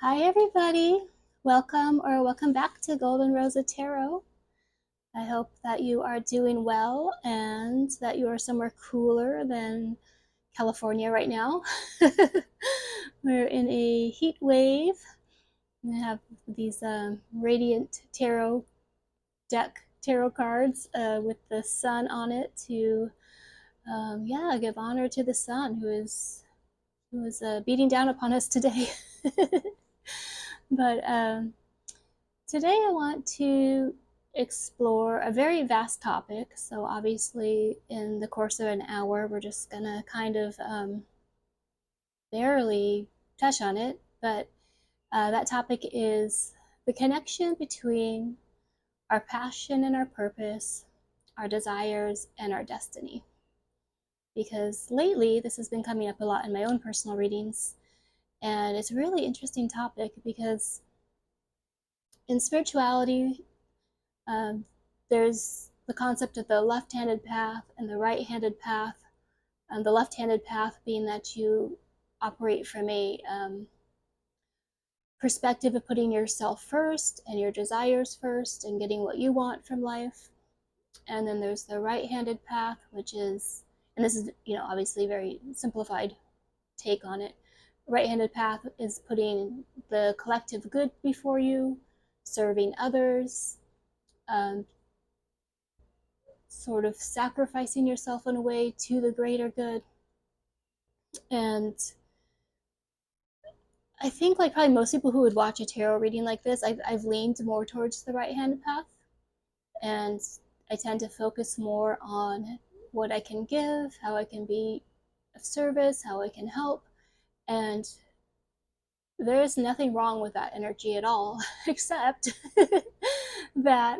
Hi, everybody. Welcome back to Golden Rosa Tarot. I hope that you are doing well and that you are somewhere cooler than California right now. We're in a heat wave. We have these radiant tarot cards with the sun on it to, give honor to the sun who is beating down upon us today. But today I want to explore a very vast topic. So, obviously, in the course of an hour, we're just going to kind of barely touch on it. But that topic is the connection between our passion and our purpose, our desires, and our destiny. Because lately, this has been coming up a lot in my own personal readings. And it's a really interesting topic because in spirituality, there's the concept of the left-handed path and the right-handed path. The left-handed path being that you operate from a perspective of putting yourself first and your desires first and getting what you want from life. And then there's the right-handed path, which is, and this is, obviously very simplified take on it. Right-handed path is putting the collective good before you, serving others, sort of sacrificing yourself in a way to the greater good. And I think, like probably most people who would watch a tarot reading like this, I've leaned more towards the right-handed path, and I tend to focus more on what I can give, how I can be of service, how I can help. And there is nothing wrong with that energy at all, except that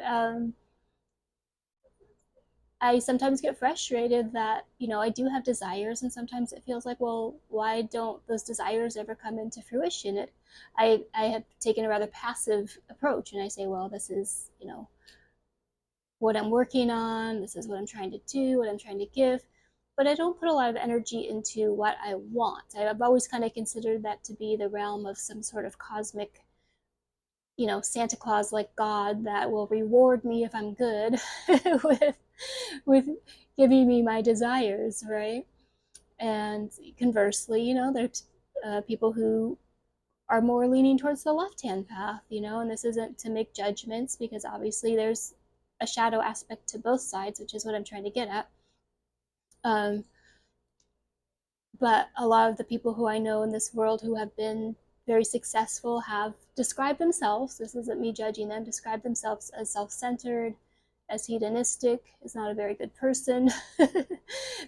I sometimes get frustrated that, I do have desires, and sometimes it feels like, well, why don't those desires ever come into fruition? I have taken a rather passive approach, and I say, well, this is, what I'm working on, this is what I'm trying to do, what I'm trying to give, but I don't put a lot of energy into what I want. I've always kind of considered that to be the realm of some sort of cosmic, Santa Claus like God that will reward me if I'm good with with giving me my desires, right? And conversely, there's people who are more leaning towards the left hand path, and this isn't to make judgments because obviously there's a shadow aspect to both sides, which is what I'm trying to get at. Um, but a lot of the people who I know in this world who have been very successful have described themselves, this isn't me judging them, described themselves as self-centered, as hedonistic, is not a very good person,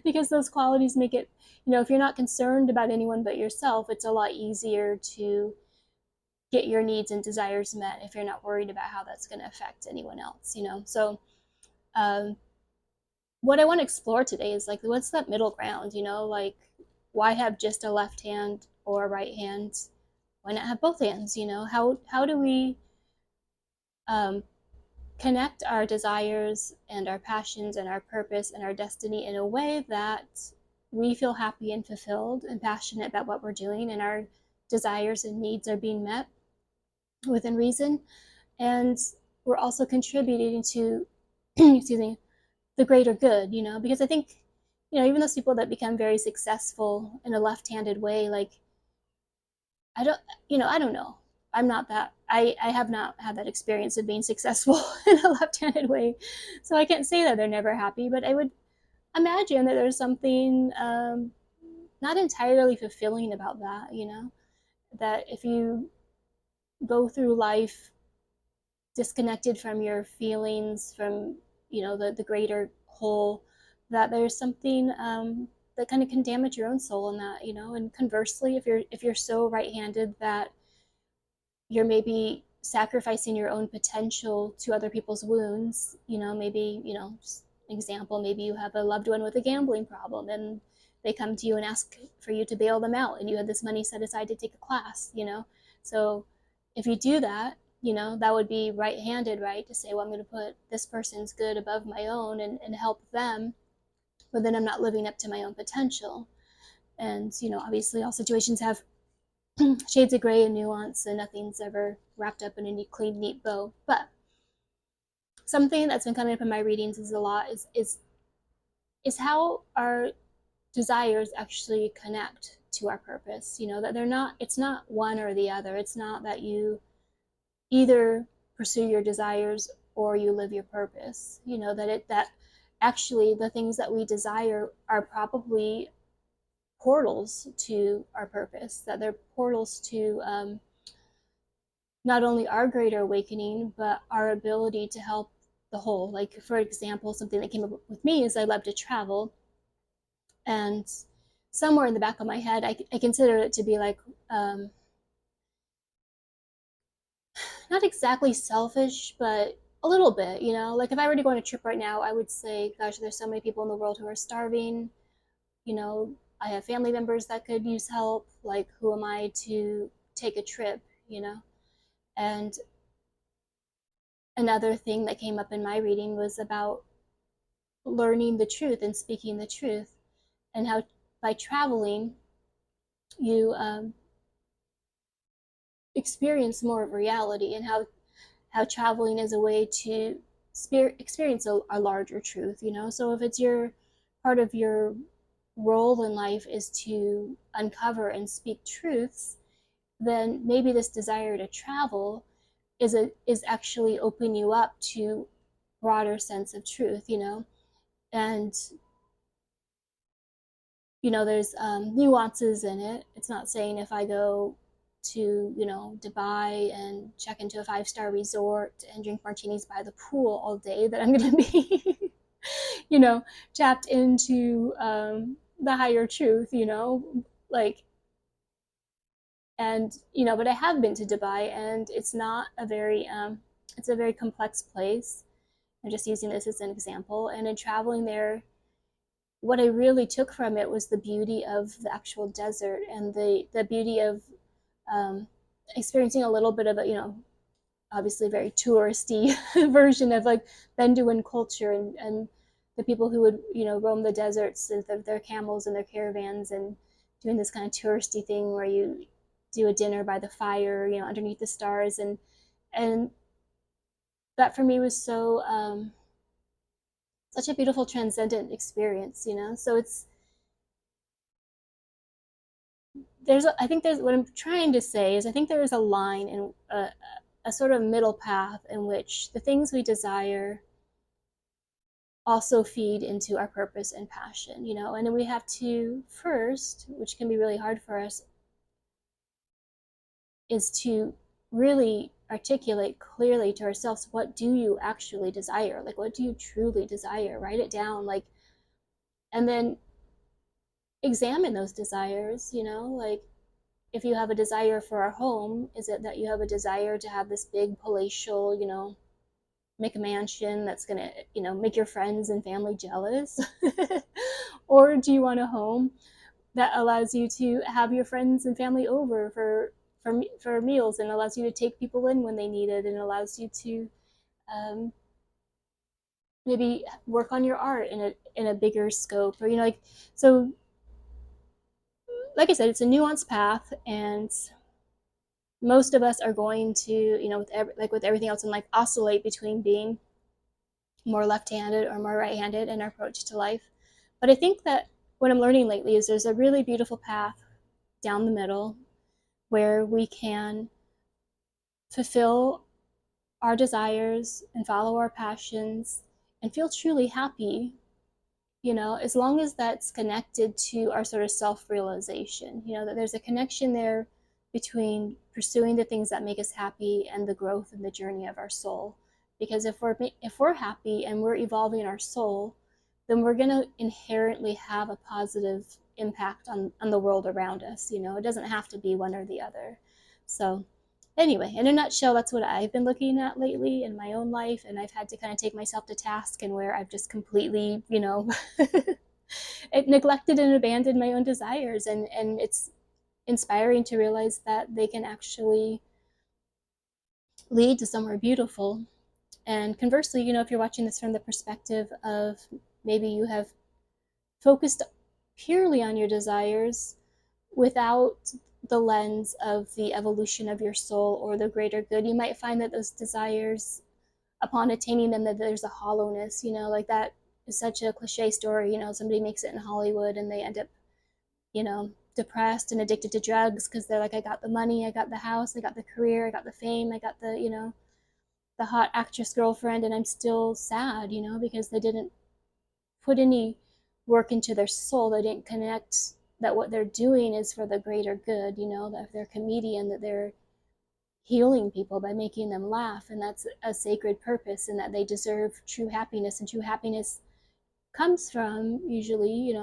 because those qualities make it, if you're not concerned about anyone but yourself, it's a lot easier to get your needs and desires met if you're not worried about how that's going to affect anyone else, So, what I want to explore today is like, what's that middle ground, like, why have just a left hand or a right hand? Why not have both hands? How do we um, connect our desires and our passions and our purpose and our destiny in a way that we feel happy and fulfilled and passionate about what we're doing, and our desires and needs are being met within reason, and we're also contributing to excuse me, the greater good, because I think, even those people that become very successful in a left-handed way, like, I don't, I don't know. I'm not that, I have not had that experience of being successful in a left-handed way. So I can't say that they're never happy, but I would imagine that there's something not entirely fulfilling about that, that if you go through life disconnected from your feelings, from, the greater whole, that there's something that kind of can damage your own soul in that, and conversely, if you're so right-handed that you're maybe sacrificing your own potential to other people's wounds, maybe, just an example, maybe you have a loved one with a gambling problem and they come to you and ask for you to bail them out, and you had this money set aside to take a class, so if you do that, that would be right-handed, right, to say, well, I'm going to put this person's good above my own and help them, but then I'm not living up to my own potential. And obviously all situations have shades of gray and nuance, and nothing's ever wrapped up in a neat, clean, neat bow. But something that's been coming up in my readings is a lot is how our desires actually connect to our purpose. That they're not. It's not one or the other. It's not that you either pursue your desires or you live your purpose. That actually the things that we desire are probably portals to our purpose. That they're portals to not only our greater awakening, but our ability to help the whole. Like, for example, something that came up with me is I love to travel, and somewhere in the back of my head, I consider it to be like not exactly selfish, but a little bit. Like if I were to go on a trip right now, I would say, gosh, there's so many people in the world who are starving. I have family members that could use help. Like, who am I to take a trip? And another thing that came up in my reading was about learning the truth and speaking the truth, and how by traveling you experience more of reality, and how traveling is a way to experience a larger truth. So if it's your part of your role in life is to uncover and speak truths, then maybe this desire to travel is actually opening you up to broader sense of truth. And there's nuances in it. It's not saying if I go to Dubai and check into a 5-star resort and drink martinis by the pool all day that I'm going to be tapped into the higher truth. Like, and but I have been to Dubai, and it's not a very it's a very complex place. I'm just using this as an example. And in traveling there, what I really took from it was the beauty of the actual desert, and the beauty of experiencing a little bit of a obviously very touristy version of like Bedouin culture, and the people who would roam the deserts with their camels and their caravans, and doing this kind of touristy thing where you do a dinner by the fire underneath the stars, and that for me was so such a beautiful transcendent experience. So I think there's what I'm trying to say is I think there is a line in a sort of middle path in which the things we desire also feed into our purpose and passion. And then we have to first, which can be really hard for us, is to really articulate clearly to ourselves, what do you actually desire? Like, what do you truly desire? Write it down, like, and then examine those desires. Like, if you have a desire for a home, is it that you have a desire to have this big palatial McMansion that's gonna make your friends and family jealous? Or do you want a home that allows you to have your friends and family over for meals, and allows you to take people in when they need it, and allows you to maybe work on your art in a bigger scope, or like, so like I said, it's a nuanced path, and most of us are going to with everything else in life, oscillate between being more left-handed or more right-handed in our approach to life. But I think that what I'm learning lately is there's a really beautiful path down the middle where we can fulfill our desires and follow our passions and feel truly happy, as long as that's connected to our sort of self-realization, that there's a connection there between pursuing the things that make us happy and the growth and the journey of our soul. Because if we're happy and we're evolving our soul, then we're going to inherently have a positive impact on the world around us. It doesn't have to be one or the other. So anyway, in a nutshell, that's what I've been looking at lately in my own life, and I've had to kind of take myself to task, and where I've just completely neglected and abandoned my own desires, and it's inspiring to realize that they can actually lead to somewhere beautiful. And conversely, if you're watching this from the perspective of maybe you have focused purely on your desires without the lens of the evolution of your soul or the greater good, you might find that those desires, upon attaining them, that there's a hollowness, like that is such a cliche story. Somebody makes it in Hollywood and they end up, depressed and addicted to drugs because they're like, I got the money, I got the house, I got the career, I got the fame, I got the hot actress girlfriend, and I'm still sad, because they didn't put any work into their soul. They didn't connect that what they're doing is for the greater good, that if they're a comedian, that they're healing people by making them laugh, and that's a sacred purpose, and that they deserve true happiness. And true happiness comes from, usually,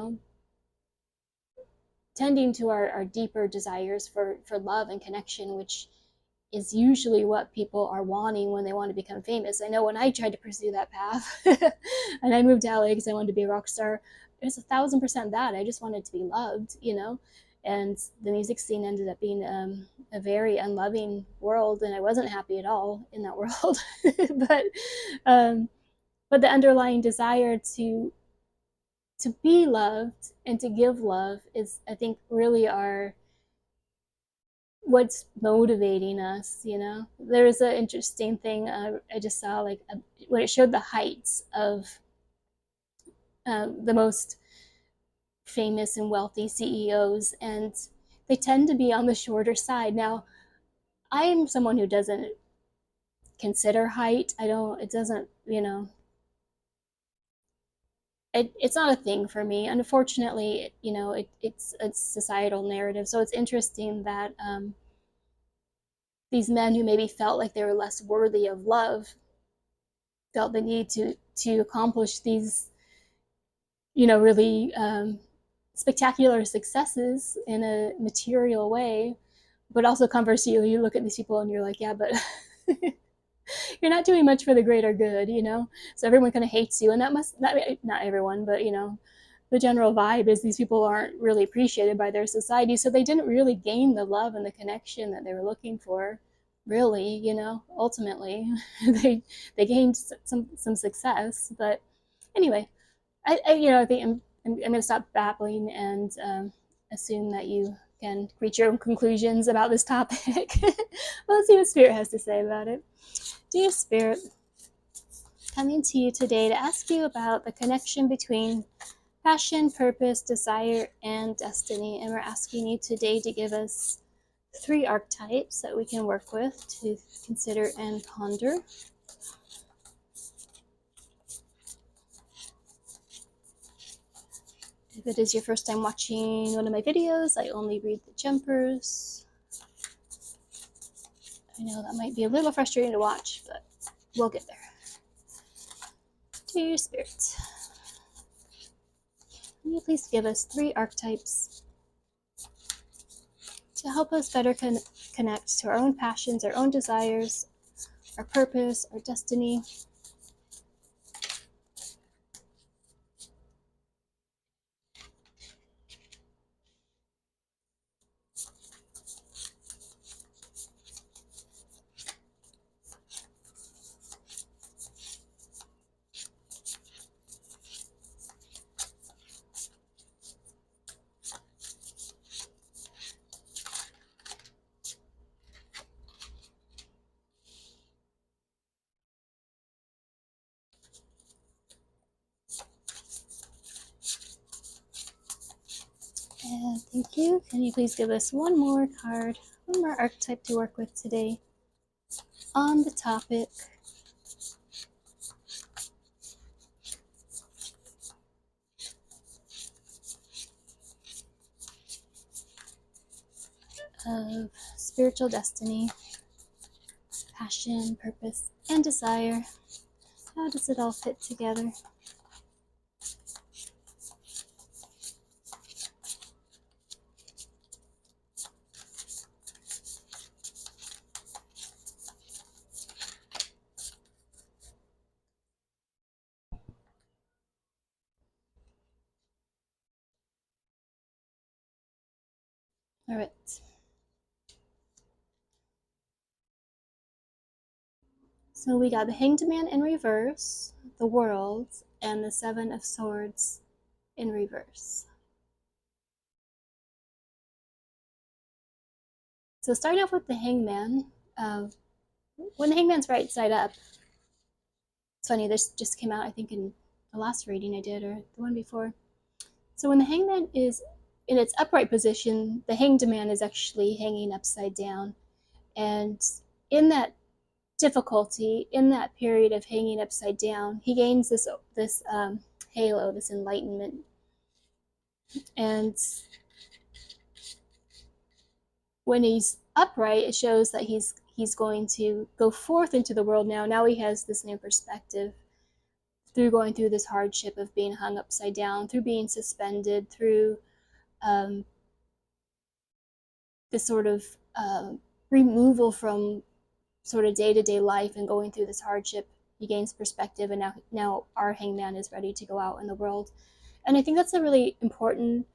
tending to our deeper desires for love and connection, which is usually what people are wanting when they want to become famous. I know when I tried to pursue that path and I moved to LA because I wanted to be a rock star, it was 1,000% that. I just wanted to be loved, and the music scene ended up being a very unloving world, and I wasn't happy at all in that world. but but the underlying desire to be loved and to give love is, I think, really what's motivating us. There's an interesting thing I just saw, like when it showed the heights of the most famous and wealthy CEOs, and they tend to be on the shorter side. Now, I'm someone who doesn't consider height. I don't, it doesn't, it's not a thing for me. Unfortunately, it's a societal narrative. So it's interesting that these men who maybe felt like they were less worthy of love felt the need to accomplish these, really spectacular successes in a material way. But also, conversely, you look at these people and you're like, yeah, but you're not doing much for the greater good, So everyone kind of hates you, and that must not everyone, but the general vibe is these people aren't really appreciated by their society, so they didn't really gain the love and the connection that they were looking for. Really, ultimately, they gained some success, but anyway, I think I'm going to stop babbling and assume that you can reach your own conclusions about this topic. Well, let's see what Spirit has to say about it. Dear Spirit, coming to you today to ask you about the connection between passion, purpose, desire, and destiny. And we're asking you today to give us 3 archetypes that we can work with to consider and ponder. If it is your first time watching one of my videos, I only read the jumpers. I know that might be a little frustrating to watch, but we'll get there. Dear Spirit, can you please give us 3 archetypes to help us better connect to our own passions, our own desires, our purpose, our destiny? And thank you. Can you please give us one more card, one more archetype to work with today on the topic of spiritual destiny, passion, purpose, and desire? How does it all fit together? All right. So we got the Hanged Man in reverse, the World, and the 7 of Swords in reverse. So starting off with the hangman, when the hangman's right side up, it's funny, this just came out, I think, in the last reading I did, or the one before. So when the hangman is in its upright position, the hanged man is actually hanging upside down. And in that difficulty, in that period of hanging upside down, he gains this halo, this enlightenment. And when he's upright, it shows that he's going to go forth into the world now. Now he has this new perspective through going through this hardship of being hung upside down, through being suspended, through this sort of removal from sort of day-to-day life and going through this hardship. He gains perspective, and now our hangman is ready to go out in the world. And I think that's a really important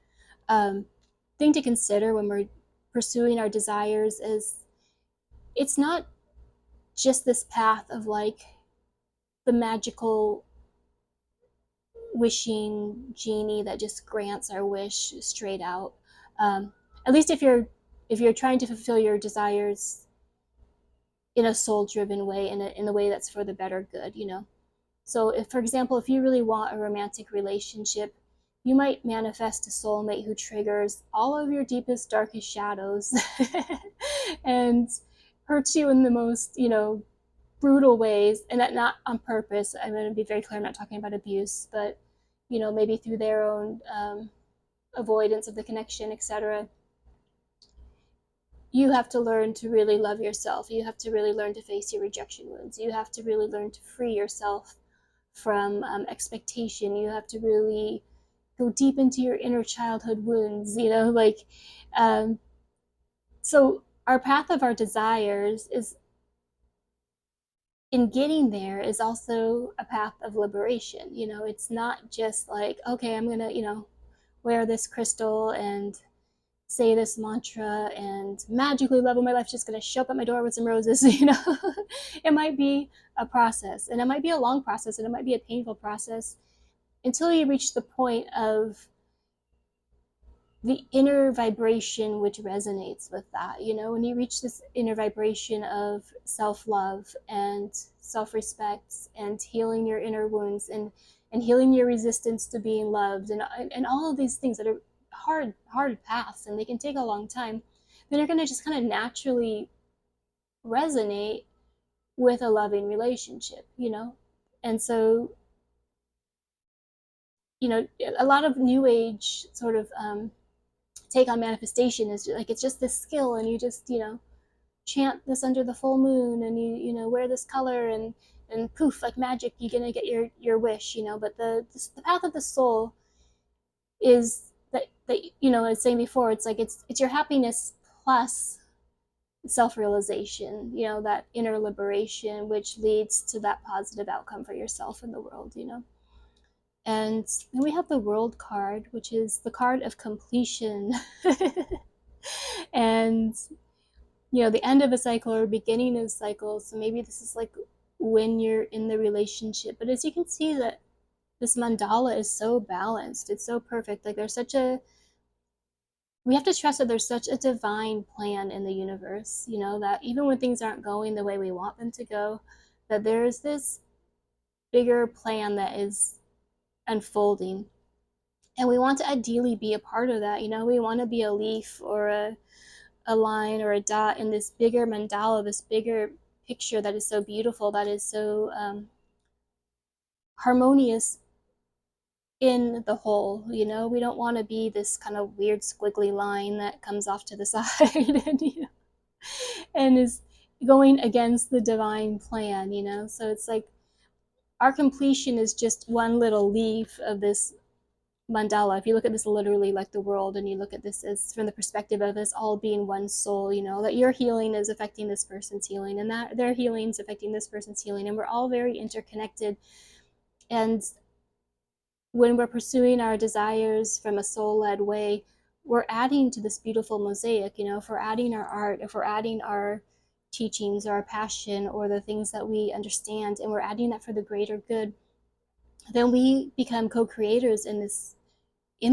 thing to consider when we're pursuing our desires. Is it's not just this path of like the magical wishing genie that just grants our wish straight out. At least if you're trying to fulfill your desires in a soul-driven way, in a way that's for the better good, you know. So if, for example, if you really want a romantic relationship, you might manifest a soulmate who triggers all of your deepest, darkest shadows and hurts you in the most, you know, brutal ways, and that not on purpose. I'm going to be very clear, I'm not talking about abuse, but, you know, maybe through their own avoidance of the connection, etc. You have to learn to really love yourself. You have to really learn to face your rejection wounds. You have to really learn to free yourself from expectation. You have to really go deep into your inner childhood wounds, you know, like, so our path of our desires is, in getting there, is also a path of liberation. You know, it's not just like, okay, I'm gonna, you know, wear this crystal and say this mantra and magically love of my life just going to show up at my door with some roses. You know, it might be a process, and it might be a long process, and it might be a painful process until you reach the point of the inner vibration which resonates with that. You know, when you reach this inner vibration of self-love and self-respect and healing your inner wounds and healing your resistance to being loved, and all of these things that are hard paths, and they can take a long time, then you're going to just kind of naturally resonate with a loving relationship, you know. And so, you know, a lot of new age sort of take on manifestation is like, it's just this skill, and you just, you know, chant this under the full moon, and you know, wear this color, and poof, like magic, you're gonna get your wish, you know. But the path of the soul is that you know, I was saying before, it's like it's your happiness plus self-realization, you know, that inner liberation, which leads to that positive outcome for yourself in the world, you know. And then we have the World card, which is the card of completion. And, you know, the end of a cycle or beginning of a cycle. So maybe this is like when you're in the relationship. But as you can see, that this mandala is so balanced. It's so perfect. Like, we have to trust that there's such a divine plan in the universe, you know, that even when things aren't going the way we want them to go, that there's this bigger plan that is unfolding. And we want to ideally be a part of that, you know. We want to be a leaf or a line or a dot in this bigger mandala, this bigger picture that is so beautiful, that is so harmonious in the whole, you know. We don't want to be this kind of weird squiggly line that comes off to the side and, you know, and is going against the divine plan, you know. So it's like our completion is just one little leaf of this mandala. If you look at this literally like the world, and you look at this as from the perspective of us all being one soul, you know, that your healing is affecting this person's healing, and that their healing is affecting this person's healing, and we're all very interconnected. And when we're pursuing our desires from a soul-led way, we're adding to this beautiful mosaic, you know. If we're adding our art, if we're adding our teachings or our passion or the things that we understand, and we're adding that for the greater good, then we become co-creators in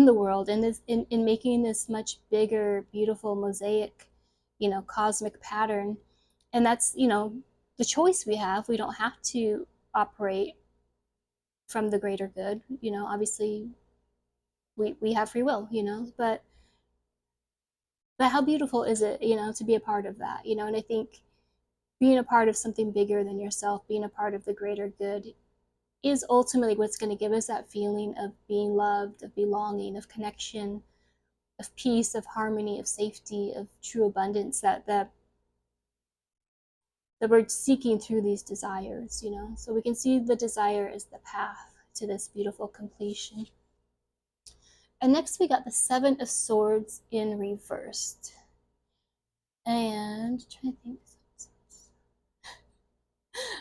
the world, in making this much bigger, beautiful mosaic, cosmic pattern. And that's, the choice we have. We don't have to operate from the greater good. Obviously we have free will, but how beautiful is it, to be a part of that, and I think being a part of something bigger than yourself, being a part of the greater good, is ultimately what's going to give us that feeling of being loved, of belonging, of connection, of peace, of harmony, of safety, of true abundance that we're seeking through these desires, So we can see the desire as the path to this beautiful completion. And next we got the Seven of Swords in reversed. And trying to think.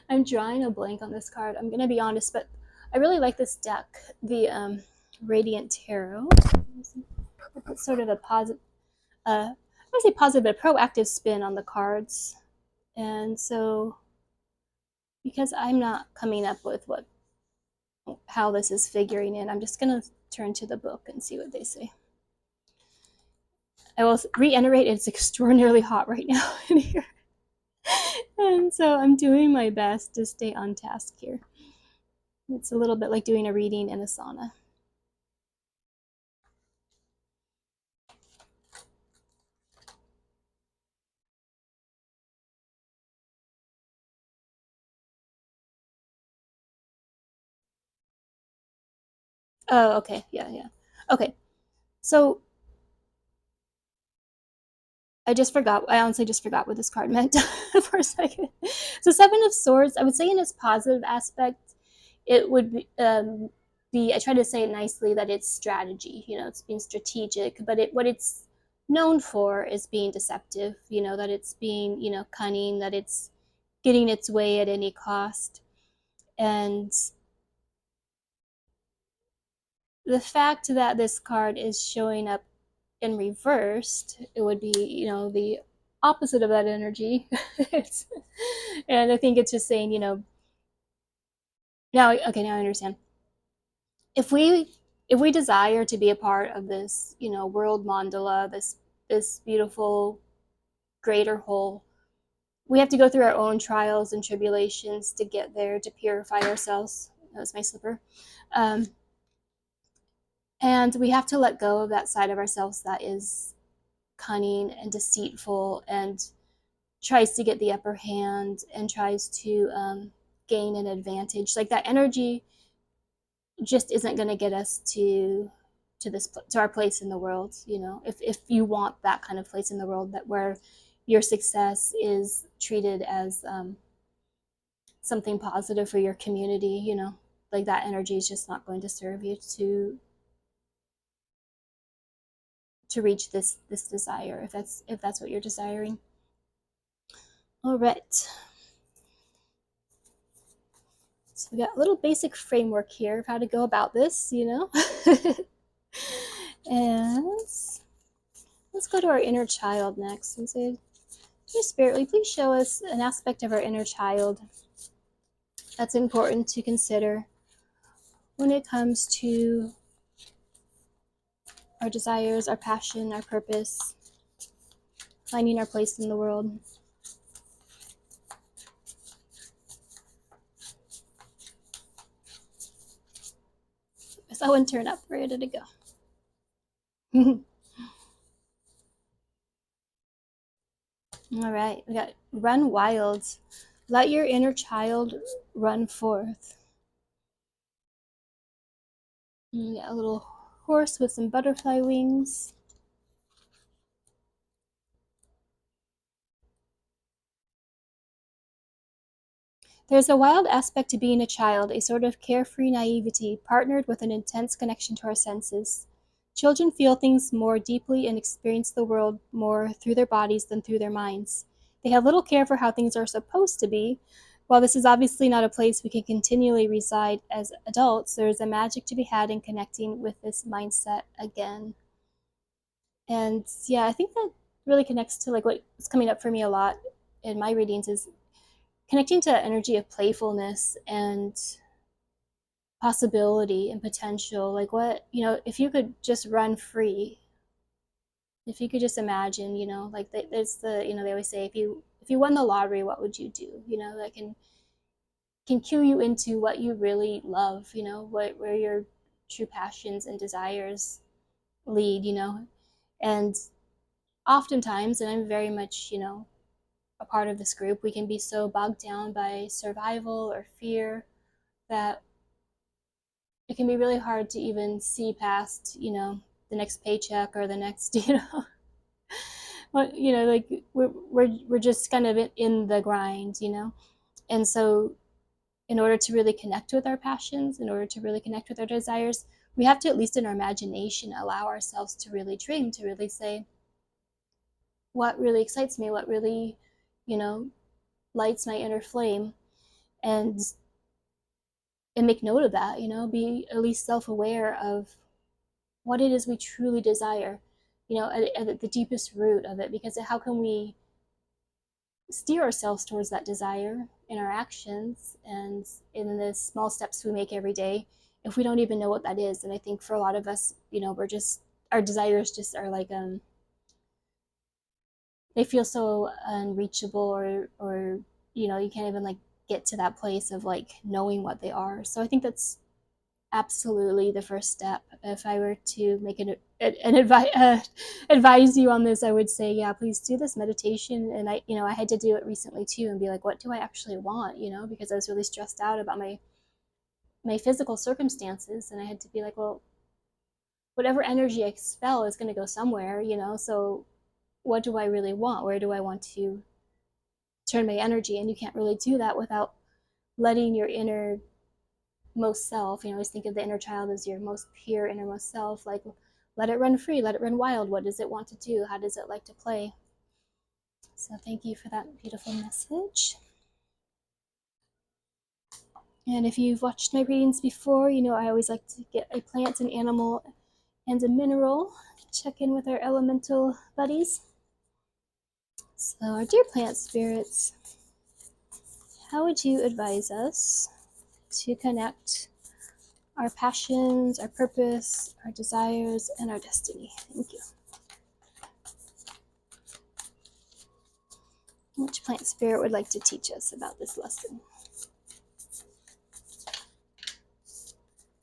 I'm drawing a blank on this card. I'm gonna be honest, but I really like this deck, the Radiant Tarot. It's sort of a positive, I would say positive, but a proactive spin on the cards. And so, because I'm not coming up with how this is figuring in, I'm just gonna turn to the book and see what they say. I will reiterate, it's extraordinarily hot right now in here. And so I'm doing my best to stay on task here. It's a little bit like doing a reading in a sauna. Oh, okay. Yeah. Okay. So I honestly just forgot what this card meant for a second. So Seven of Swords, I would say in its positive aspect, it would be, I try to say it nicely, that it's strategy, it's being strategic, but what it's known for is being deceptive, that it's being, cunning, that it's getting its way at any cost. And the fact that this card is showing up in reversed, it would be, the opposite of that energy. And I think it's just saying, now I understand. If we desire to be a part of this, world mandala, this beautiful greater whole, we have to go through our own trials and tribulations to get there, to purify ourselves. That was my slipper. And we have to let go of that side of ourselves that is cunning and deceitful and tries to get the upper hand and tries to gain an advantage. Like, that energy just isn't going to get us to our place in the world. If you want that kind of place in the world, that where your success is treated as something positive for your community, like, that energy is just not going to serve you to reach this desire, if that's what you're desiring. All right. So we got a little basic framework here of how to go about this, And let's go to our inner child next and say, dear Spirit, will you please show us an aspect of our inner child that's important to consider when it comes to our desires, our passion, our purpose, finding our place in the world. So one turn up, ready to go. All right, we got run wild. Let your inner child run forth. We got a little horse with some butterfly wings. There's a wild aspect to being a child, a sort of carefree naivety partnered with an intense connection to our senses. Children feel things more deeply and experience the world more through their bodies than through their minds. They have little care for how things are supposed to be. While this is obviously not a place we can continually reside as adults, there is a magic to be had in connecting with this mindset again. And yeah, I think that really connects to like what's coming up for me a lot in my readings is connecting to energy of playfulness and possibility and potential. Like, what, if you could just run free, If you could just imagine, like there's the, they always say, if you won the lottery, what would you do? That can cue you into what you really love, where your true passions and desires lead, and oftentimes, and I'm very much, a part of this group, we can be so bogged down by survival or fear that it can be really hard to even see past, the next paycheck or the next, like we're just kind of in the grind, and so in order to really connect with our passions, in order to really connect with our desires, we have to, at least in our imagination, allow ourselves to really dream, to really say, what really excites me, what really, you know, lights my inner flame, and make note of that, be at least self-aware of what it is we truly desire, at the deepest root of it, because how can we steer ourselves towards that desire in our actions and in the small steps we make every day if we don't even know what that is? And I think for a lot of us, we're just, our desires just are like they feel so unreachable, or you can't even like get to that place of like knowing what they are. So I think that's absolutely the first step. If I were to make advise you on this, I would say, yeah, please do this meditation. And I had to do it recently too, and be like, what do I actually want? Because I was really stressed out about my physical circumstances, and I had to be like, well, whatever energy I expel is going to go somewhere, so what do I really want? Where do I want to turn my energy? And you can't really do that without letting your inner most self, I always think of the inner child as your most pure innermost self, like let it run free, let it run wild. What does it want to do? How does it like to play? So thank you for that beautiful message. And if you've watched my readings before, I always like to get a plant, an animal, and a mineral, check in with our elemental buddies. So our dear plant spirits, how would you advise us to connect our passions, our purpose, our desires, and our destiny? Thank you. Which plant spirit would like to teach us about this lesson?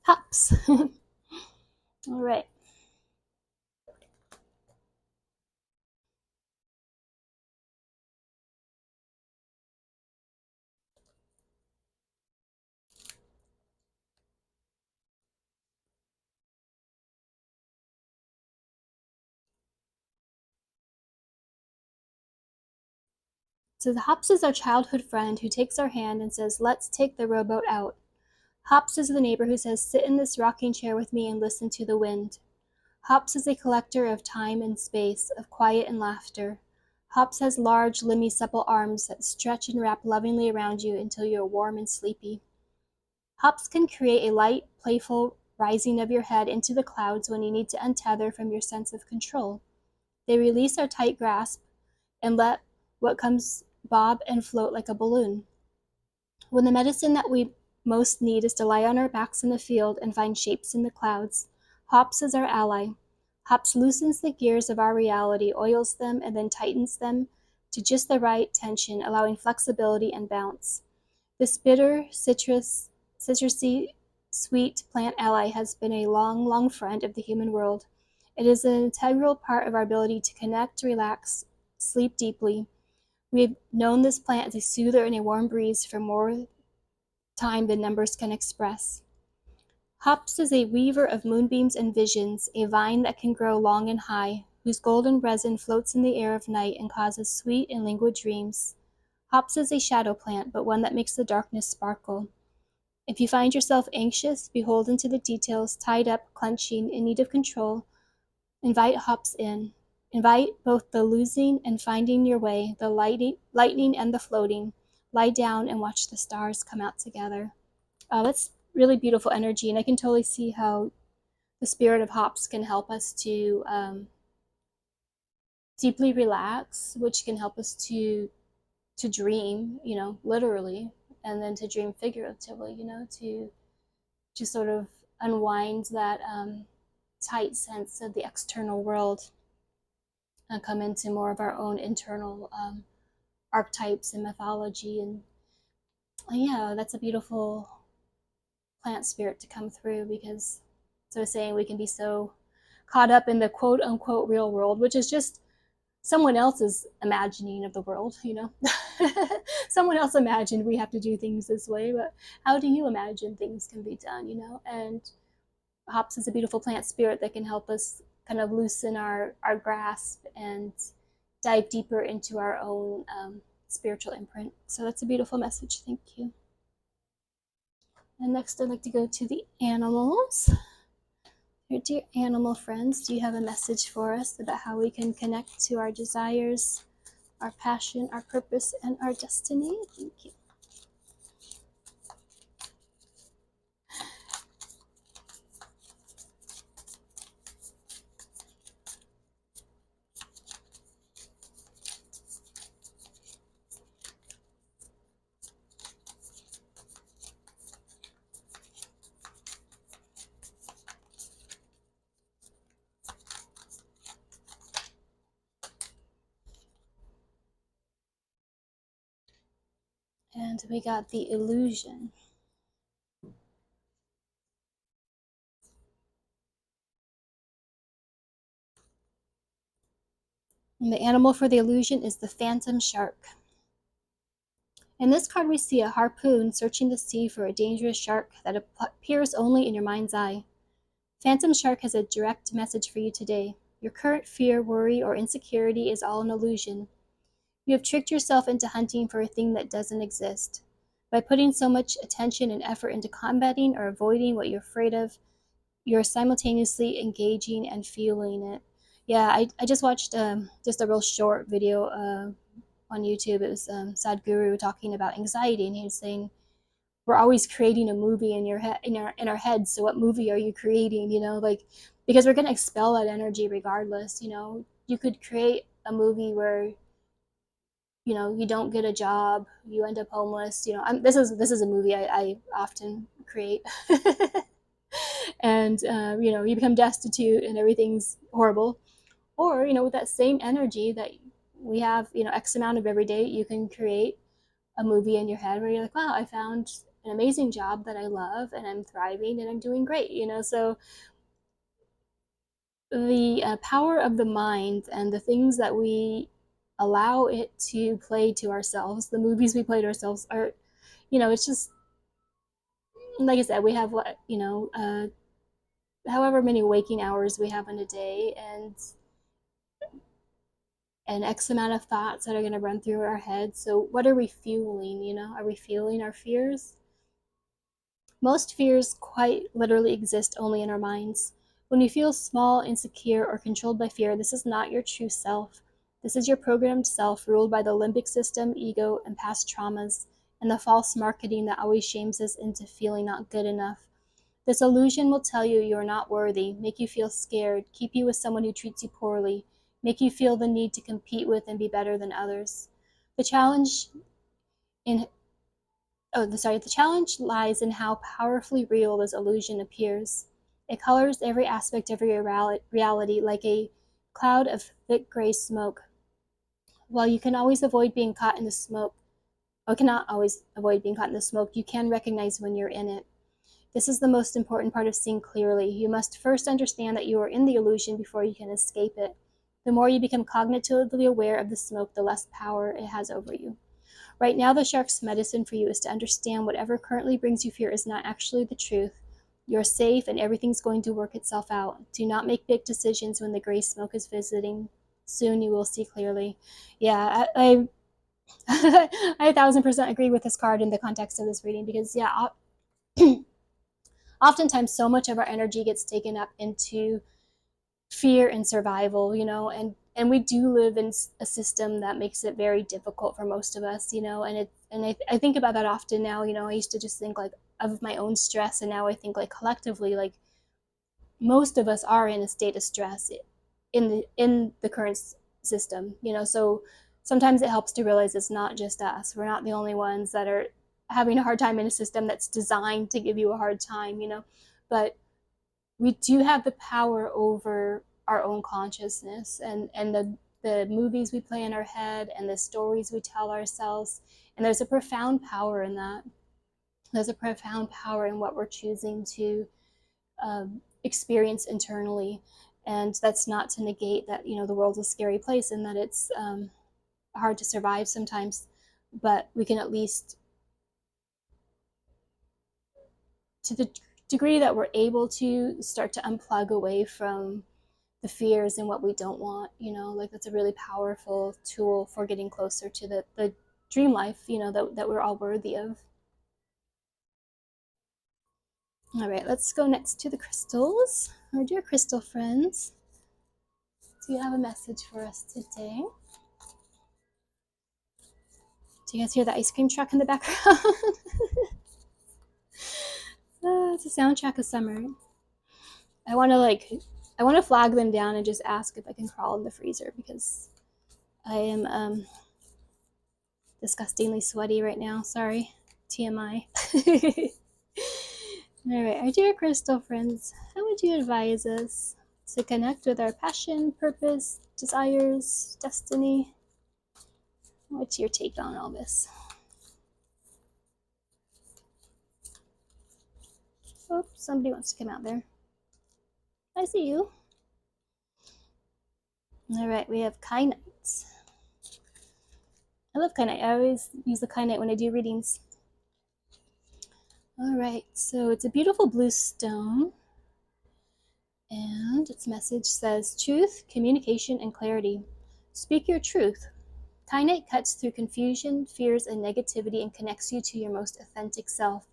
Hops. All right. So the Hops is our childhood friend who takes our hand and says, let's take the rowboat out. Hops is the neighbor who says, sit in this rocking chair with me and listen to the wind. Hops is a collector of time and space, of quiet and laughter. Hops has large, limby, supple arms that stretch and wrap lovingly around you until you're warm and sleepy. Hops can create a light, playful rising of your head into the clouds when you need to untether from your sense of control. They release our tight grasp and let what comes bob and float like a balloon. When the medicine that we most need is to lie on our backs in the field and find shapes in the clouds, Hops is our ally. Hops loosens the gears of our reality, oils them, and then tightens them to just the right tension, allowing flexibility and bounce. This bitter, citrusy, sweet plant ally has been a long, long friend of the human world. It is an integral part of our ability to connect, relax, sleep deeply. We have known this plant as a soother and a warm breeze for more time than numbers can express. Hops is a weaver of moonbeams and visions, a vine that can grow long and high, whose golden resin floats in the air of night and causes sweet and languid dreams. Hops is a shadow plant, but one that makes the darkness sparkle. If you find yourself anxious, beholden to the details, tied up, clenching, in need of control, invite Hops in. Invite both the losing and finding your way, the lightning and the floating. Lie down and watch the stars come out together. That's really beautiful energy, and I can totally see how the spirit of Hops can help us to deeply relax, which can help us to dream, literally, and then to dream figuratively, to sort of unwind that tight sense of the external world. come into more of our own internal archetypes and mythology. And yeah, that's a beautiful plant spirit to come through, because, so I was saying, we can be so caught up in the quote unquote real world, which is just someone else's imagining of the world, you know. Someone else imagined we have to do things this way, but how do you imagine things can be done, you know? And hops is a beautiful plant spirit that can help us kind of loosen our grasp and dive deeper into our own spiritual imprint. So that's a beautiful message. Thank you. And next, I'd like to go to the animals. Your dear animal friends, do you have a message for us about how we can connect to our desires, our passion, our purpose, and our destiny? Thank you. And we got the illusion. And the animal for the illusion is the phantom shark. In this card, we see a harpoon searching the sea for a dangerous shark that appears only in your mind's eye. Phantom shark has a direct message for you today. Your current fear, worry, or insecurity is all an illusion. You have tricked yourself into hunting for a thing that doesn't exist. By putting so much attention and effort into combating or avoiding what you're afraid of, you're simultaneously engaging and feeling it. Yeah, I just watched just a real short video on YouTube. It was Sadhguru talking about anxiety, and he was saying we're always creating a movie in your head, in our heads. So what movie are you creating? You know, like, because we're gonna expel that energy regardless. You know, you could create a movie where, you know, you don't get a job, you end up homeless. You know, this is a movie I often create. And you know, you become destitute and everything's horrible. Or, you know, with that same energy that we have, you know, X amount of every day, you can create a movie in your head where you're like, wow, I found an amazing job that I love and I'm thriving and I'm doing great, you know. So the power of the mind and the things that we allow it to play to ourselves, the movies we play to ourselves, are, you know, it's just, like I said, we have what, you know, however many waking hours we have in a day, and an X amount of thoughts that are going to run through our heads. So what are we fueling? You know, are we fueling our fears? Most fears quite literally exist only in our minds. When you feel small, insecure, or controlled by fear, this is not your true self. This is your programmed self, ruled by the limbic system, ego, and past traumas, and the false marketing that always shames us into feeling not good enough. This illusion will tell you you are not worthy, make you feel scared, keep you with someone who treats you poorly, make you feel the need to compete with and be better than others. The challenge in the challenge lies in how powerfully real this illusion appears. It colors every aspect of your reality like a cloud of thick gray smoke. While you can always avoid being caught in the smoke, or cannot always avoid being caught in the smoke, you can recognize when you're in it. This is the most important part of seeing clearly. You must first understand that you are in the illusion before you can escape it. The more you become cognitively aware of the smoke, the less power it has over you. Right now, the shark's medicine for you is to understand whatever currently brings you fear is not actually the truth. You're safe and everything's going to work itself out. Do not make big decisions when the gray smoke is visiting. Soon you will see clearly. Yeah, I 1,000% agree with this card in the context of this reading, because yeah, oftentimes so much of our energy gets taken up into fear and survival, you know, and we do live in a system that makes it very difficult for most of us, you know. And I think about that often now. You know, I used to just think like of my own stress, and now I think like collectively, like most of us are in a state of stress in the current system, you know. So sometimes it helps to realize it's not just us. We're not the only ones that are having a hard time in a system that's designed to give you a hard time, you know. But we do have the power over our own consciousness, and the the movies we play in our head and the stories we tell ourselves. And there's a profound power in that. There's a profound power in what we're choosing to experience internally. And that's not to negate that, you know, the world's a scary place and that it's hard to survive sometimes, but we can at least, to the degree that we're able to, start to unplug away from the fears and what we don't want, you know, like that's a really powerful tool for getting closer to the dream life, you know, that we're all worthy of. All right, let's go next to the crystals. Our dear crystal friends, do you have a message for us today? Do you guys hear the ice cream truck in the background? It's a soundtrack of summer. I want to flag them down and just ask if I can crawl in the freezer because I am disgustingly sweaty right now. Sorry, TMI. All right, our dear crystal friends, how would you advise us to connect with our passion, purpose, desires, destiny? What's your take on all this? Oh, somebody wants to come out there. I see you. All right, we have kyanite. I love kyanite. I always use the kyanite when I do readings. All right, so it's a beautiful blue stone. And its message says, truth, communication, and clarity. Speak your truth. Kyanite cuts through confusion, fears, and negativity and connects you to your most authentic self,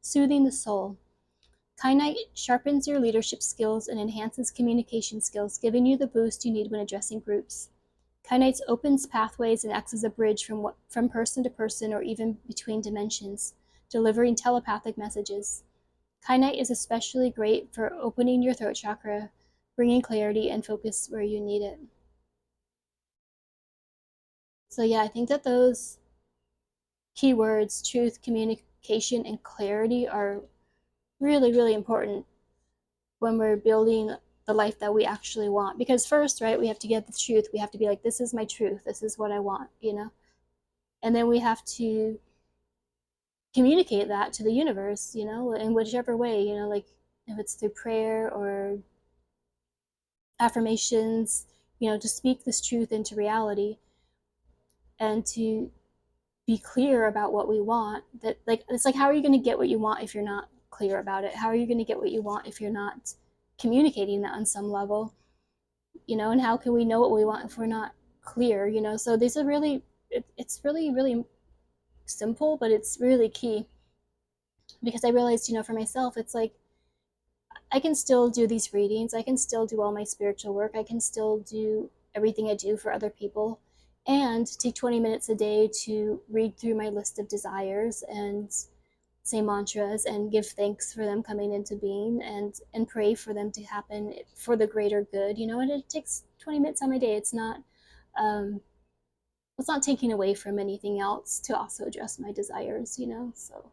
soothing the soul. Kyanite sharpens your leadership skills and enhances communication skills, giving you the boost you need when addressing groups. Kyanite opens pathways and acts as a bridge from person to person or even between dimensions, delivering telepathic messages. Kyanite is especially great for opening your throat chakra, bringing clarity and focus where you need it. So yeah, I think that those keywords, truth, communication, and clarity, are really, really important when we're building the life that we actually want. Because first, right, we have to get the truth. We have to be like, this is my truth. This is what I want, you know? And then we have to communicate that to the universe, you know, in whichever way, you know, like if it's through prayer or affirmations, you know, to speak this truth into reality and to be clear about what we want. That, like, it's like, how are you going to get what you want if you're not clear about it? How are you going to get what you want if you're not communicating that on some level, you know? And how can we know what we want if we're not clear, you know? So these are really, it's really, really simple, but it's really key, because I realized, you know, for myself, it's like, I can still do these readings, I can still do all my spiritual work, I can still do everything I do for other people, and take 20 minutes a day to read through my list of desires and say mantras and give thanks for them coming into being, and pray for them to happen for the greater good, you know. And it takes 20 minutes on my day. It's not taking away from anything else to also address my desires, you know. So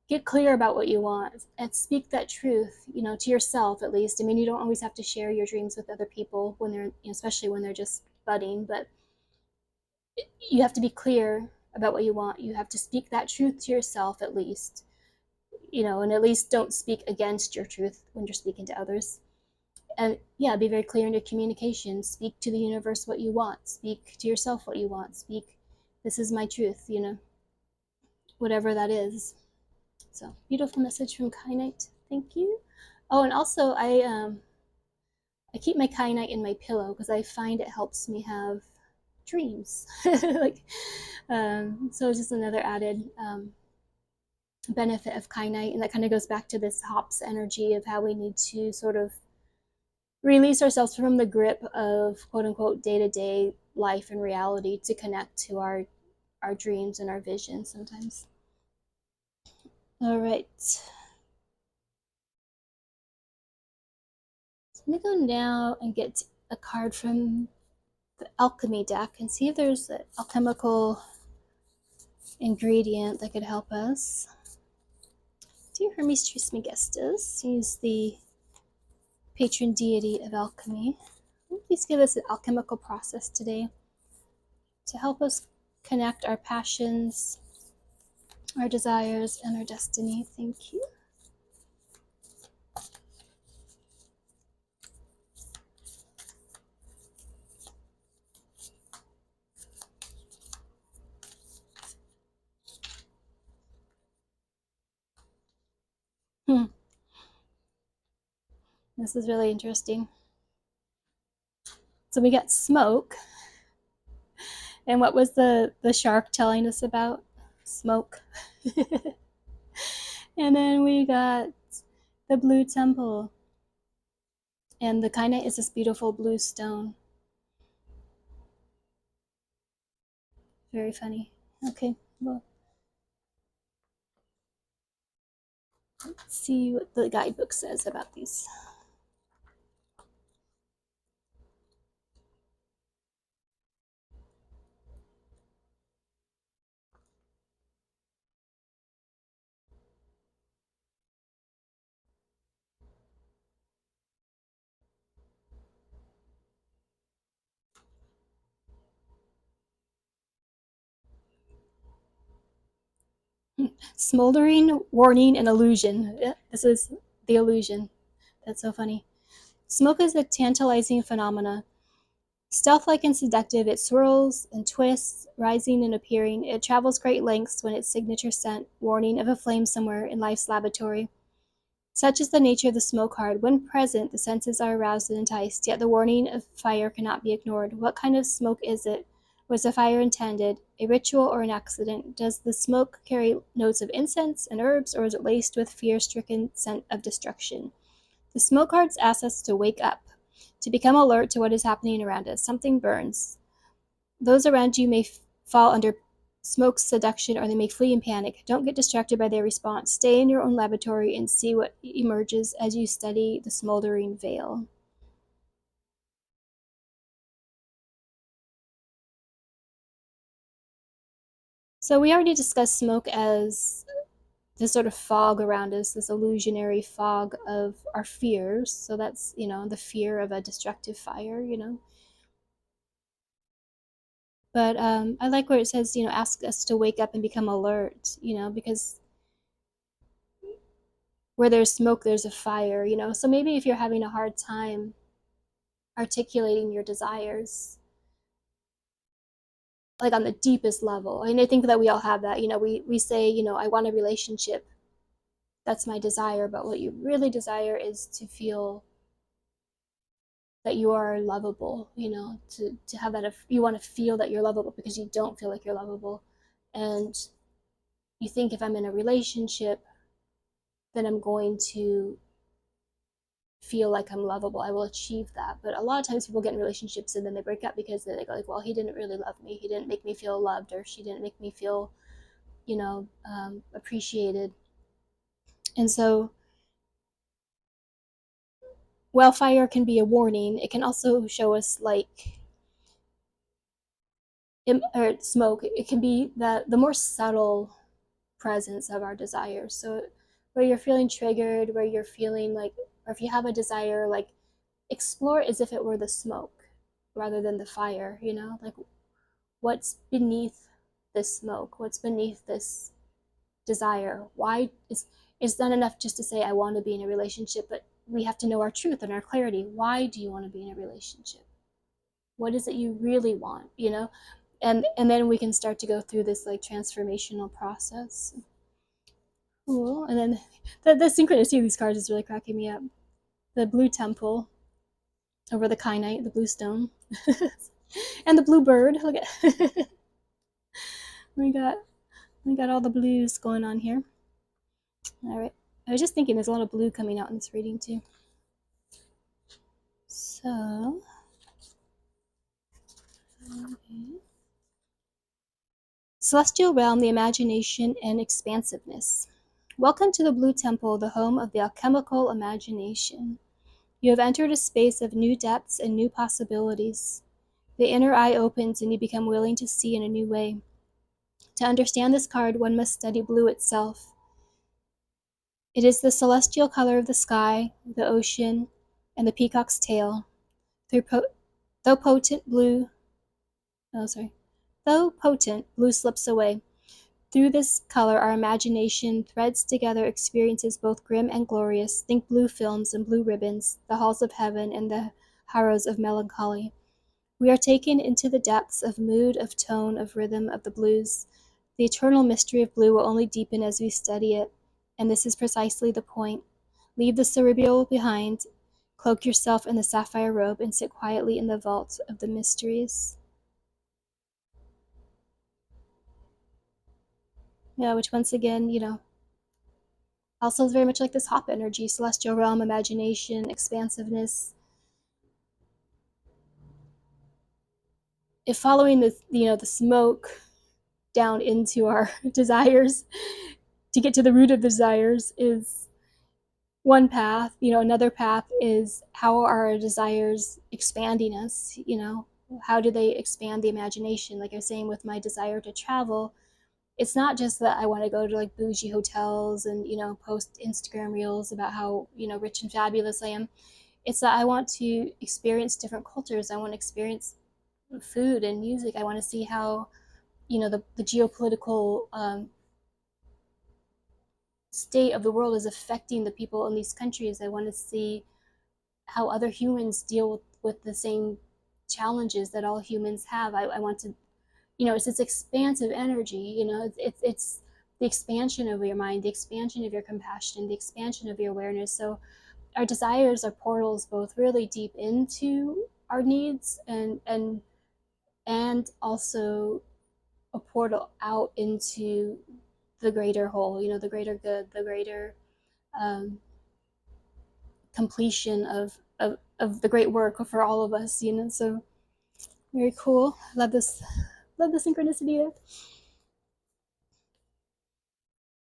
get clear about what you want and speak that truth, you know, to yourself at least. I mean, you don't always have to share your dreams with other people when they're, you know, especially when they're just budding, but you have to be clear about what you want. You have to speak that truth to yourself at least, you know, and at least don't speak against your truth when you're speaking to others. And yeah, be very clear in your communication. Speak to the universe what you want. Speak to yourself what you want. Speak, this is my truth, you know, whatever that is. So beautiful message from Kyanite. Thank you. Oh, and also I keep my Kyanite in my pillow because I find it helps me have dreams. Like, so it's just another added benefit of Kyanite, and that kind of goes back to this hops energy of how we need to sort of release ourselves from the grip of quote unquote day-to-day life and reality to connect to our dreams and our visions sometimes. All right. So I'm gonna go now and get a card from the alchemy deck and see if there's an alchemical ingredient that could help us. Dear Hermes Trismegistus, use the patron deity of alchemy. Please give us an alchemical process today to help us connect our passions, our desires, and our destiny. Thank you. This is really interesting. So we got smoke. And what was the shark telling us about? Smoke. And then we got the blue temple. And the kaina is this beautiful blue stone. Very funny. Okay, well, let's see what the guidebook says about these. Smoldering, warning, and illusion. Yeah, this is the illusion. That's so funny. Smoke is a tantalizing phenomena. Stealth-like and seductive, it swirls and twists, rising and appearing. It travels great lengths when its signature scent, warning of a flame somewhere in life's laboratory. Such is the nature of the smoke card. When present, the senses are aroused and enticed, yet the warning of fire cannot be ignored. What kind of smoke is it? Was the fire intended? A ritual or an accident? Does the smoke carry notes of incense and herbs, or is it laced with fear-stricken scent of destruction? The smoke cards ask us to wake up, to become alert to what is happening around us. Something burns. Those around you may fall under smoke's seduction, or they may flee in panic. Don't get distracted by their response. Stay in your own laboratory and see what emerges as you study the smoldering veil. So we already discussed smoke as this sort of fog around us, this illusionary fog of our fears. So that's, the fear of a destructive fire. But I like where it says, ask us to wake up and become alert, because where there's smoke, there's a fire, So maybe if you're having a hard time articulating your desires, like on the deepest level, and I think that we all have that, we say, I want a relationship. That's my desire. But what you really desire is to feel that you are lovable, to have that, you want to feel that you're lovable because you don't feel like you're lovable. And you think, if I'm in a relationship, then I'm going to feel like I'm lovable. I will achieve that. But a lot of times people get in relationships and then they break up because they go like, well, he didn't really love me. He didn't make me feel loved, or she didn't make me feel, appreciated. And so, while fire can be a warning, it can also show us like, or smoke, it can be the more subtle presence of our desires. So where you're feeling triggered, where you're feeling like, or if you have a desire, like, explore as if it were the smoke rather than the fire, like, what's beneath this smoke? What's beneath this desire? Why it's not enough just to say I want to be in a relationship, but we have to know our truth and our clarity. Why do you want to be in a relationship? What is it you really want? And then we can start to go through this like transformational process. Cool. And then the synchronicity of these cards is really cracking me up. The blue temple over the kyanite, the blue stone, and the blue bird. Look at we got all the blues going on here. All right. I was just thinking there's a lot of blue coming out in this reading too. So, okay. Celestial realm, the imagination and expansiveness. Welcome to the Blue Temple, the home of the alchemical imagination. You have entered a space of new depths and new possibilities. The inner eye opens and you become willing to see in a new way. To understand this card, one must study blue itself. It is the celestial color of the sky, the ocean, and the peacock's tail. Though potent, blue slips away. Through this color, our imagination threads together experiences both grim and glorious. Think blue films and blue ribbons, the halls of heaven and the harrows of melancholy. We are taken into the depths of mood, of tone, of rhythm, of the blues. The eternal mystery of blue will only deepen as we study it, and this is precisely the point. Leave the cerebral behind, cloak yourself in the sapphire robe, and sit quietly in the vault of the mysteries. Yeah, which once again, also is very much like this hop energy, celestial realm, imagination, expansiveness. If following the smoke down into our desires to get to the root of desires is one path, another path is how are our desires expanding us, how do they expand the imagination? Like I was saying with my desire to travel, it's not just that I want to go to like bougie hotels and, post Instagram reels about how, rich and fabulous I am. It's that I want to experience different cultures. I want to experience food and music. I want to see how, the geopolitical state of the world is affecting the people in these countries. I want to see how other humans deal with the same challenges that all humans have. I want to, it's this expansive energy, it's the expansion of your mind, the expansion of your compassion, the expansion of your awareness. So our desires are portals both really deep into our needs and also a portal out into the greater whole, the greater good, the greater um, completion of the great work for all of us, So very cool. Love the synchronicity.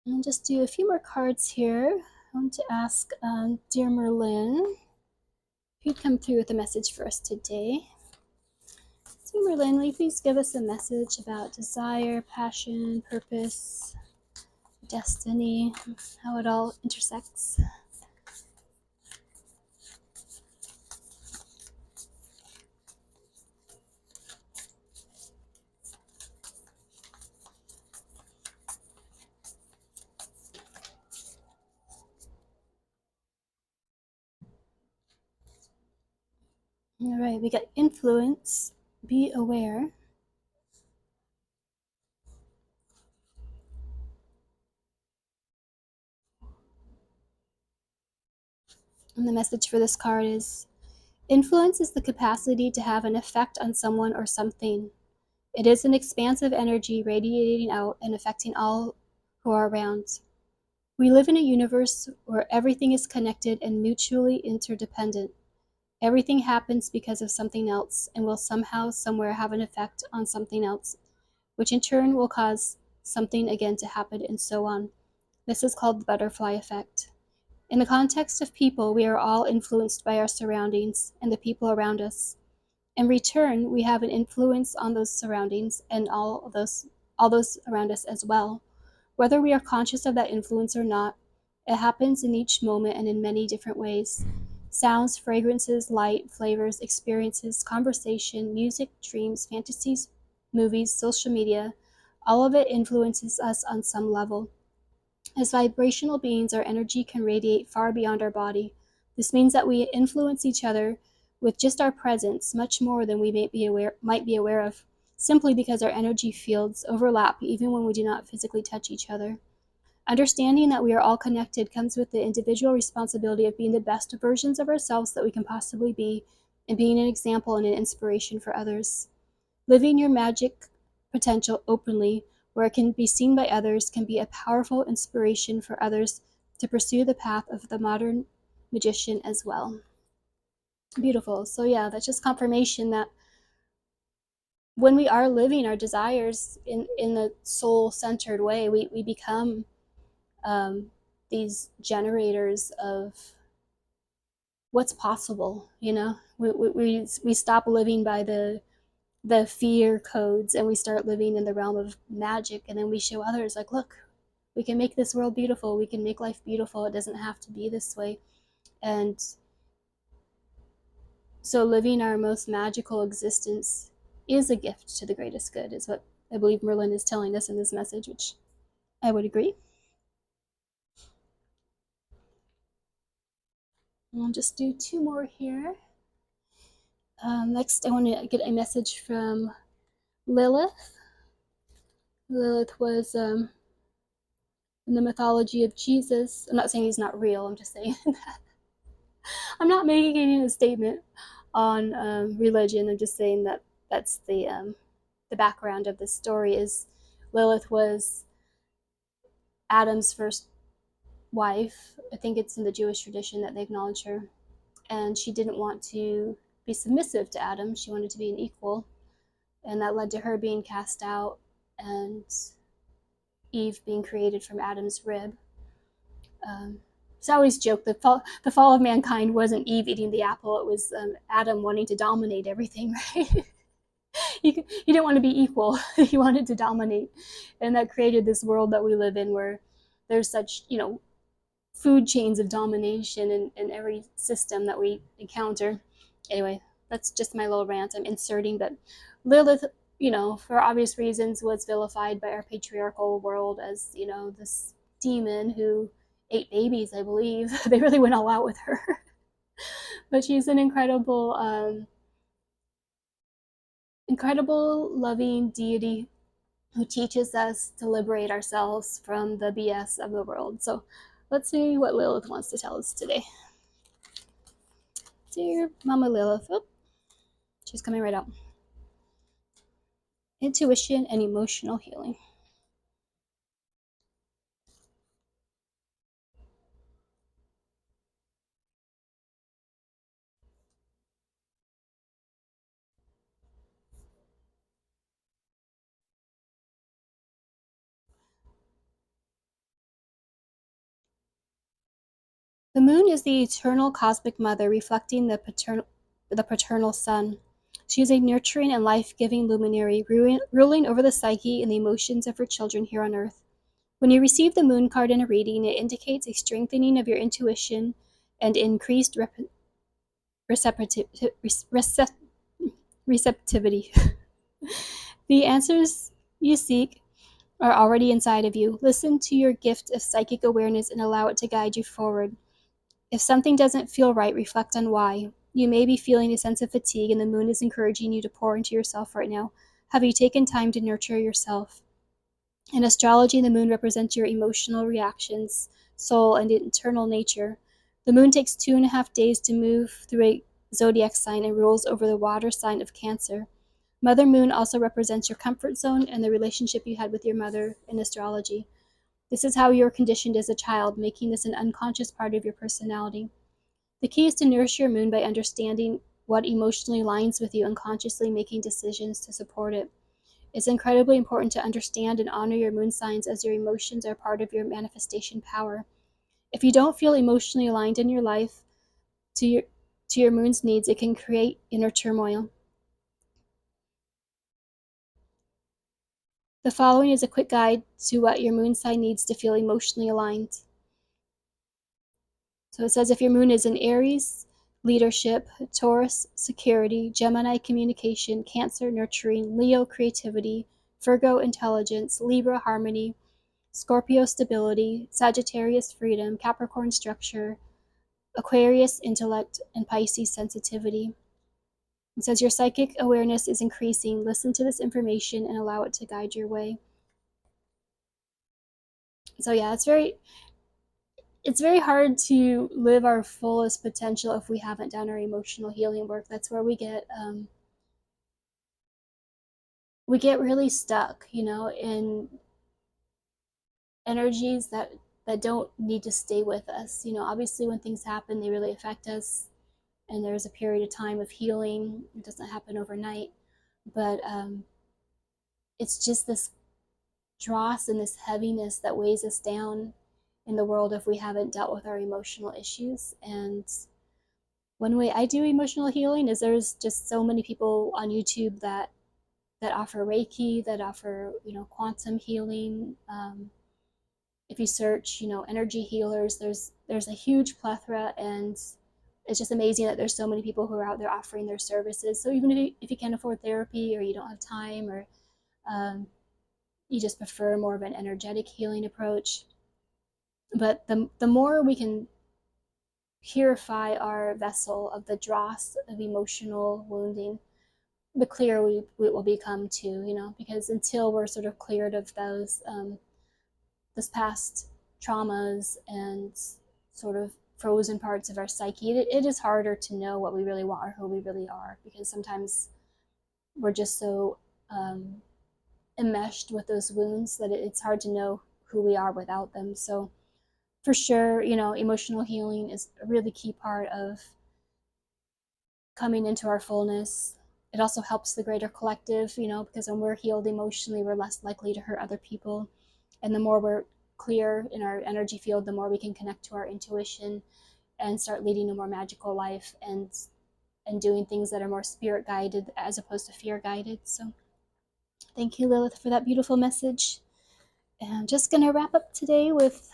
And just do a few more cards here. I want to ask dear Merlin if you'd come through with a message for us today. Dear Merlin, will you please give us a message about desire, passion, purpose, destiny, how it all intersects? All right, we got influence, be aware. And the message for this card is influence is the capacity to have an effect on someone or something. It is an expansive energy radiating out and affecting all who are around. We live in a universe where everything is connected and mutually interdependent. Everything happens because of something else and will somehow, somewhere have an effect on something else, which in turn will cause something again to happen, and so on. This is called the butterfly effect. In the context of people, we are all influenced by our surroundings and the people around us. In return, we have an influence on those surroundings and all those around us as well. Whether we are conscious of that influence or not, it happens in each moment and in many different ways. Sounds, fragrances, light, flavors, experiences, conversation, music, dreams, fantasies, movies, social media, all of it influences us on some level. As vibrational beings, our energy can radiate far beyond our body. This means that we influence each other with just our presence much more than we might be aware of, simply because our energy fields overlap even when we do not physically touch each other. Understanding that we are all connected comes with the individual responsibility of being the best versions of ourselves that we can possibly be and being an example and an inspiration for others. Living your magic potential openly, where it can be seen by others, can be a powerful inspiration for others to pursue the path of the modern magician as well. Beautiful. So, yeah, that's just confirmation that when we are living our desires in the soul centered way, we become these generators of what's possible. We stop living by the fear codes and we start living in the realm of magic, and then we show others like, look, we can make this world beautiful, we can make life beautiful, it doesn't have to be this way. And So living our most magical existence is a gift to the greatest good, is what I believe Merlin is telling us in this message, which I would agree. I'll just do 2 more here. Next, I want to get a message from Lilith. Lilith was in the mythology of Jesus. I'm not saying he's not real. I'm just saying that. I'm not making a statement on religion. I'm just saying that that's the background of this story. Is Lilith was Adam's first wife. I think it's in the Jewish tradition that they acknowledge her, and she didn't want to be submissive to Adam. She wanted to be an equal, and that led to her being cast out and Eve being created from Adam's rib. So I always joke the fall of mankind wasn't Eve eating the apple; it was Adam wanting to dominate everything. Right? He didn't want to be equal; he wanted to dominate, and that created this world that we live in, where there's such food chains of domination in every system that we encounter. Anyway, that's just my little rant. I'm inserting that Lilith, for obvious reasons, was vilified by our patriarchal world as, this demon who ate babies, I believe. They really went all out with her. But she's an incredible, loving deity who teaches us to liberate ourselves from the BS of the world. So let's see what Lilith wants to tell us today. Dear Mama Lilith. Oh, she's coming right out. Intuition and emotional healing. The moon is the eternal cosmic mother, reflecting the paternal sun. She is a nurturing and life-giving luminary, ruling over the psyche and the emotions of her children here on Earth. When you receive the moon card in a reading, it indicates a strengthening of your intuition and increased receptivity. The answers you seek are already inside of you. Listen to your gift of psychic awareness and allow it to guide you forward. If something doesn't feel right, reflect on why. You may be feeling a sense of fatigue, and the moon is encouraging you to pour into yourself right now. Have you taken time to nurture yourself? In astrology, the moon represents your emotional reactions, soul, and internal nature. The moon takes 2.5 days to move through a zodiac sign and rules over the water sign of Cancer. Mother Moon also represents your comfort zone and the relationship you had with your mother in astrology. This is how you were conditioned as a child, making this an unconscious part of your personality. The key is to nourish your moon by understanding what emotionally aligns with you and consciously making decisions to support it. It's incredibly important to understand and honor your moon signs, as your emotions are part of your manifestation power. If you don't feel emotionally aligned in your life to your moon's needs, it can create inner turmoil. The following is a quick guide to what your moon sign needs to feel emotionally aligned. So it says if your moon is in Aries, leadership; Taurus, security; Gemini, communication; Cancer, nurturing; Leo, creativity; Virgo, intelligence; Libra, harmony; Scorpio, stability; Sagittarius, freedom; Capricorn, structure; Aquarius, intellect; and Pisces, sensitivity. It says your psychic awareness is increasing. Listen to this information and allow it to guide your way. So yeah, it's very hard to live our fullest potential if we haven't done our emotional healing work. That's where we get really stuck, in energies that don't need to stay with us. Obviously when things happen, they really affect us, and there's a period of time of healing. It doesn't happen overnight, but it's just this dross and this heaviness that weighs us down in the world if we haven't dealt with our emotional issues. And one way I do emotional healing is there's just so many people on YouTube that offer Reiki, that offer quantum healing. If you search energy healers, there's a huge plethora, and it's just amazing that there's so many people who are out there offering their services. So even if you can't afford therapy, or you don't have time, or you just prefer more of an energetic healing approach, but the more we can purify our vessel of the dross of emotional wounding, the clearer we will become too, because until we're sort of cleared of those past traumas and sort of frozen parts of our psyche, it is harder to know what we really want or who we really are, because sometimes we're just so enmeshed with those wounds that it's hard to know who we are without them. So for sure, emotional healing is a really key part of coming into our fullness. It also helps the greater collective, because when we're healed emotionally, we're less likely to hurt other people. And the more we're clear in our energy field, the more we can connect to our intuition and start leading a more magical life, and doing things that are more spirit guided as opposed to fear guided. So thank you, Lilith, for that beautiful message. And I'm just going to wrap up today with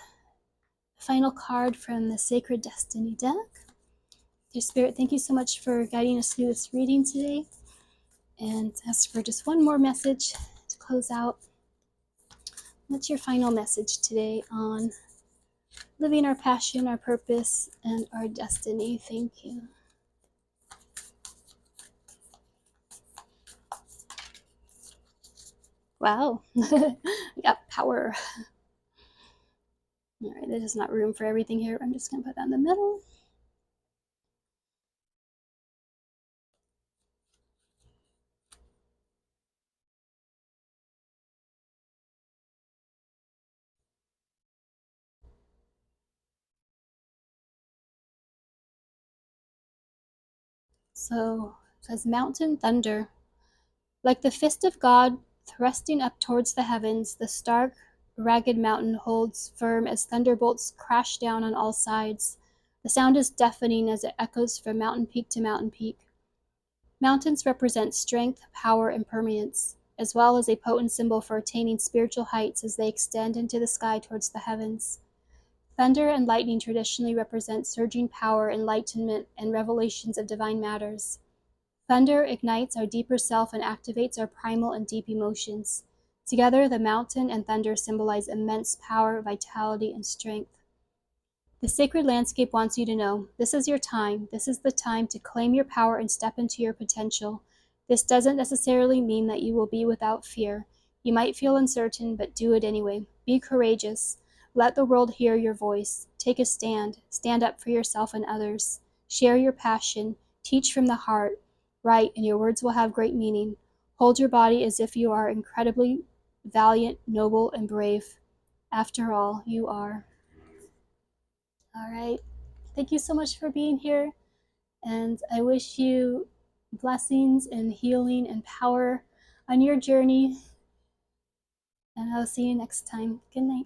the final card from the Sacred Destiny deck. Dear Spirit, thank you so much for guiding us through this reading today. And ask for just one more message to close out. What's your final message today on living our passion, our purpose, and our destiny? Thank you. Wow, we got power. All right, there's not room for everything here. I'm just going to put that in the middle. So it says mountain thunder. Like the fist of God thrusting up towards the heavens, the stark, ragged mountain holds firm as thunderbolts crash down on all sides. The sound is deafening as it echoes from mountain peak to mountain peak. Mountains represent strength, power, and permanence, as well as a potent symbol for attaining spiritual heights as they extend into the sky towards the heavens. Thunder and lightning traditionally represent surging power, enlightenment, and revelations of divine matters. Thunder ignites our deeper self and activates our primal and deep emotions. Together, the mountain and thunder symbolize immense power, vitality, and strength. The sacred landscape wants you to know, this is your time. This is the time to claim your power and step into your potential. This doesn't necessarily mean that you will be without fear. You might feel uncertain, but do it anyway. Be courageous. Let the world hear your voice. Take a stand. Stand up for yourself and others. Share your passion. Teach from the heart. Write, and your words will have great meaning. Hold your body as if you are incredibly valiant, noble, and brave. After all, you are. All right. Thank you so much for being here. And I wish you blessings and healing and power on your journey. And I'll see you next time. Good night.